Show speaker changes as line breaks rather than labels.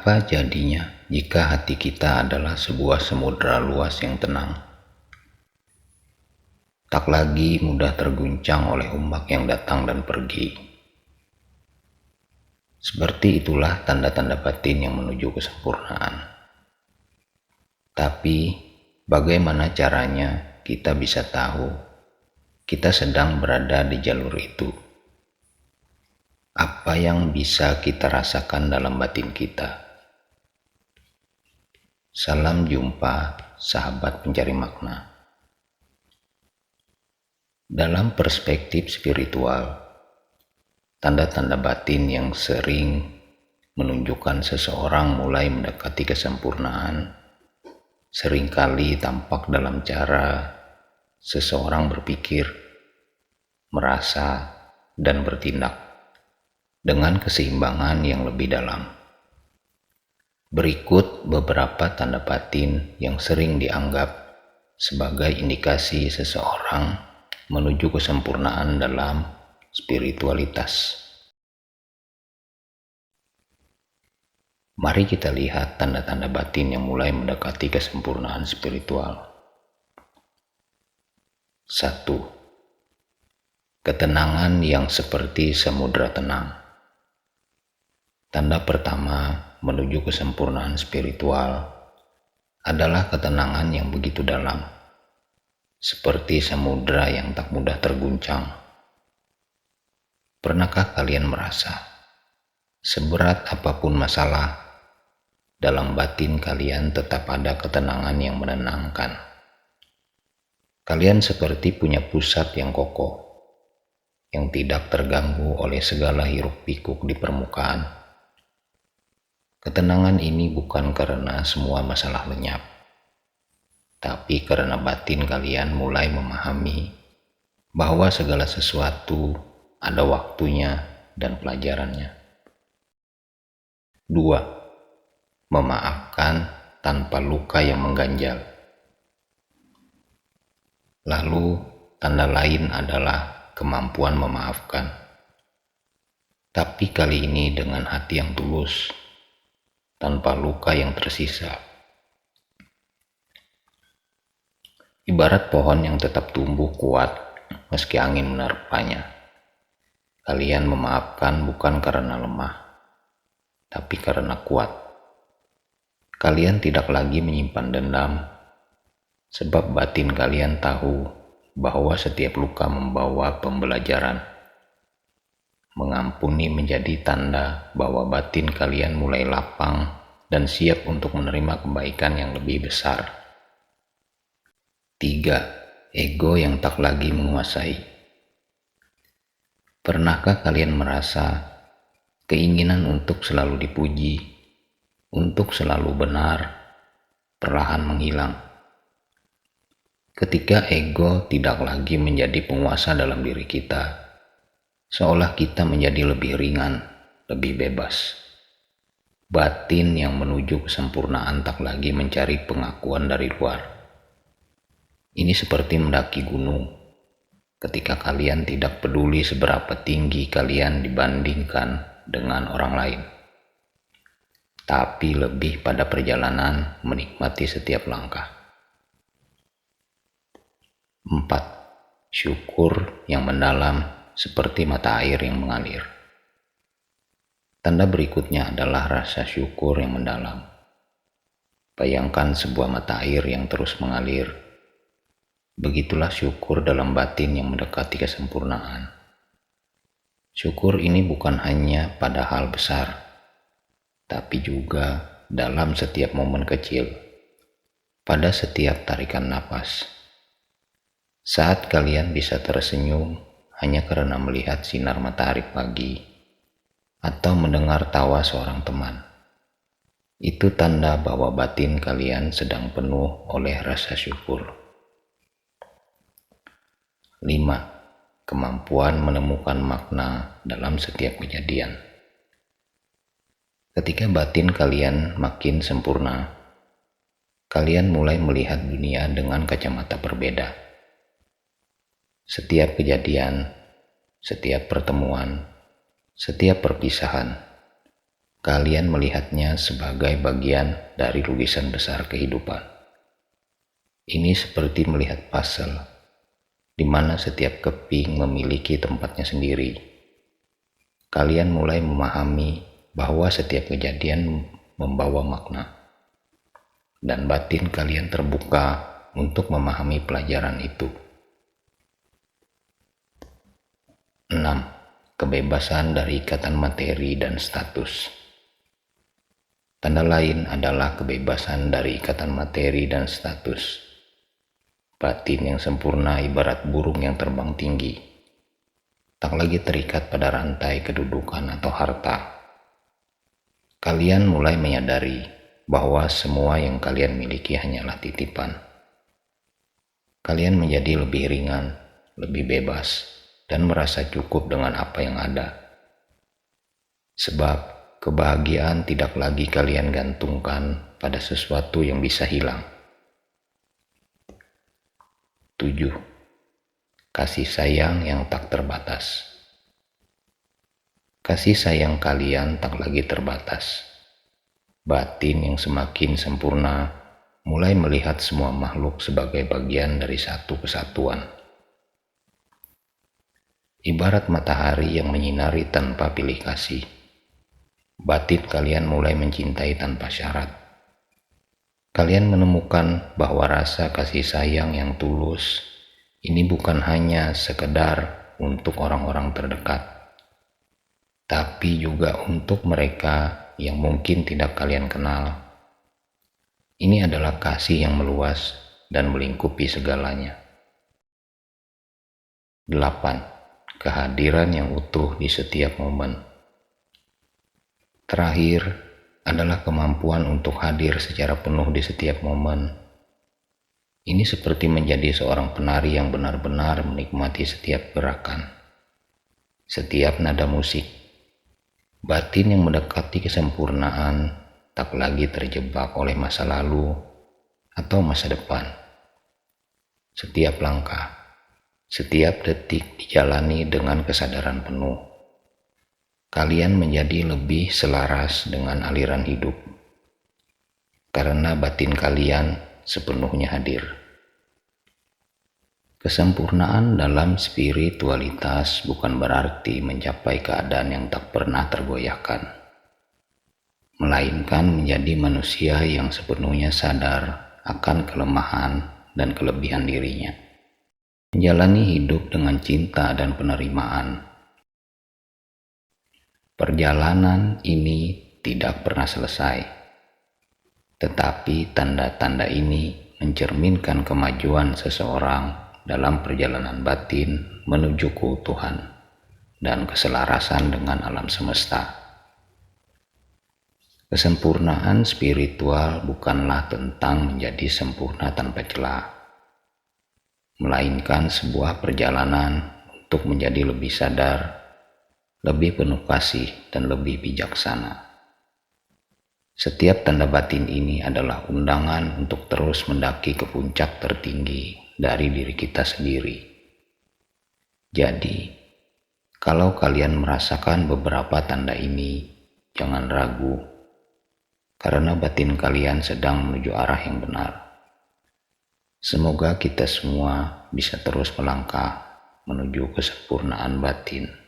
Apa jadinya jika hati kita adalah sebuah samudera luas yang tenang, tak lagi mudah terguncang oleh ombak yang datang dan pergi? Seperti itulah tanda-tanda batin yang menuju kesempurnaan. Tapi bagaimana caranya kita bisa tahu kita sedang berada di jalur itu? Apa yang bisa kita rasakan dalam batin kita? Salam jumpa, sahabat pencari makna. Dalam perspektif spiritual, tanda-tanda batin yang sering menunjukkan seseorang mulai mendekati kesempurnaan seringkali tampak dalam cara seseorang berpikir, merasa, dan bertindak dengan keseimbangan yang lebih dalam. Berikut beberapa tanda batin yang sering dianggap sebagai indikasi seseorang menuju kesempurnaan dalam spiritualitas. Mari kita lihat tanda-tanda batin yang mulai mendekati kesempurnaan spiritual. 1. Ketenangan yang seperti samudera tenang. Tanda pertama menuju kesempurnaan spiritual adalah ketenangan yang begitu dalam, seperti samudera yang tak mudah terguncang. Pernahkah kalian merasa, seberat apapun masalah, dalam batin kalian tetap ada ketenangan yang menenangkan? Kalian seperti punya pusat yang kokoh, yang tidak terganggu oleh segala hiruk-pikuk di permukaan. Ketenangan ini bukan karena semua masalah lenyap, tapi karena batin kalian mulai memahami bahwa segala sesuatu ada waktunya dan pelajarannya. 2. Memaafkan tanpa luka yang mengganjal. Lalu, tanda lain adalah kemampuan memaafkan, tapi kali ini dengan hati yang tulus, tanpa luka yang tersisa. Ibarat pohon yang tetap tumbuh kuat meski angin menerpanya. Kalian memaafkan bukan karena lemah, tapi karena kuat. Kalian tidak lagi menyimpan dendam, sebab batin kalian tahu bahwa setiap luka membawa pembelajaran. Mengampuni menjadi tanda bahwa batin kalian mulai lapang dan siap untuk menerima kebaikan yang lebih besar. 3. Ego yang tak lagi menguasai. Pernahkah kalian merasa keinginan untuk selalu dipuji, untuk selalu benar, perlahan menghilang? Ketika ego tidak lagi menjadi penguasa dalam diri kita, seolah kita menjadi lebih ringan, lebih bebas. Batin yang menuju kesempurnaan tak lagi mencari pengakuan dari luar. Ini seperti mendaki gunung, ketika kalian tidak peduli seberapa tinggi kalian dibandingkan dengan orang lain, tapi lebih pada perjalanan menikmati setiap langkah. 4. Syukur yang mendalam seperti mata air yang mengalir. Tanda berikutnya adalah rasa syukur yang mendalam. Bayangkan sebuah mata air yang terus mengalir. Begitulah syukur dalam batin yang mendekati kesempurnaan. Syukur ini bukan hanya pada hal besar, tapi juga dalam setiap momen kecil, pada setiap tarikan napas. Saat kalian bisa tersenyum hanya karena melihat sinar matahari pagi atau mendengar tawa seorang teman, itu tanda bahwa batin kalian sedang penuh oleh rasa syukur. 5. Kemampuan menemukan makna dalam setiap kejadian. Ketika batin kalian makin sempurna, kalian mulai melihat dunia dengan kacamata berbeda. Setiap kejadian, setiap pertemuan, setiap perpisahan Kalian melihatnya sebagai bagian dari lukisan besar kehidupan. Ini seperti melihat puzzle, di mana setiap keping memiliki tempatnya sendiri. Kalian mulai memahami bahwa setiap kejadian membawa makna, dan batin kalian terbuka untuk memahami pelajaran itu. 6. Kebebasan dari ikatan materi dan status. Tanda lain adalah kebebasan dari ikatan materi dan status. Batin yang sempurna ibarat burung yang terbang tinggi, tak lagi terikat pada rantai kedudukan atau harta. Kalian mulai menyadari bahwa semua yang kalian miliki hanyalah titipan. Kalian menjadi lebih ringan, lebih bebas, dan merasa cukup dengan apa yang ada. Sebab kebahagiaan tidak lagi kalian gantungkan pada sesuatu yang bisa hilang. 7. Kasih sayang yang tak terbatas. Kasih sayang kalian tak lagi terbatas. Batin yang semakin sempurna mulai melihat semua makhluk sebagai bagian dari satu kesatuan. Ibarat matahari yang menyinari tanpa pilih kasih, batin kalian mulai mencintai tanpa syarat. Kalian menemukan bahwa rasa kasih sayang yang tulus ini bukan hanya sekedar untuk orang-orang terdekat, tapi juga untuk mereka yang mungkin tidak kalian kenal. Ini adalah kasih yang meluas dan melingkupi segalanya. 8. Kehadiran yang utuh di setiap momen. Terakhir adalah kemampuan untuk hadir secara penuh di setiap momen. Ini seperti menjadi seorang penari yang benar-benar menikmati setiap gerakan, setiap nada musik. Batin yang mendekati kesempurnaan tak lagi terjebak oleh masa lalu atau masa depan. Setiap langkah, setiap detik dijalani dengan kesadaran penuh. Kalian menjadi lebih selaras dengan aliran hidup, karena batin kalian sepenuhnya hadir. Kesempurnaan dalam spiritualitas bukan berarti mencapai keadaan yang tak pernah tergoyahkan, melainkan menjadi manusia yang sepenuhnya sadar akan kelemahan dan kelebihan dirinya. Menjalani hidup dengan cinta dan penerimaan. Perjalanan ini tidak pernah selesai, tetapi tanda-tanda ini mencerminkan kemajuan seseorang dalam perjalanan batin menuju keutuhan dan keselarasan dengan alam semesta. Kesempurnaan spiritual bukanlah tentang menjadi sempurna tanpa celah, melainkan sebuah perjalanan untuk menjadi lebih sadar, lebih penuh kasih, dan lebih bijaksana. Setiap tanda batin ini adalah undangan untuk terus mendaki ke puncak tertinggi dari diri kita sendiri. Jadi, kalau kalian merasakan beberapa tanda ini, jangan ragu, karena batin kalian sedang menuju arah yang benar. Semoga kita semua bisa terus melangkah menuju kesempurnaan batin.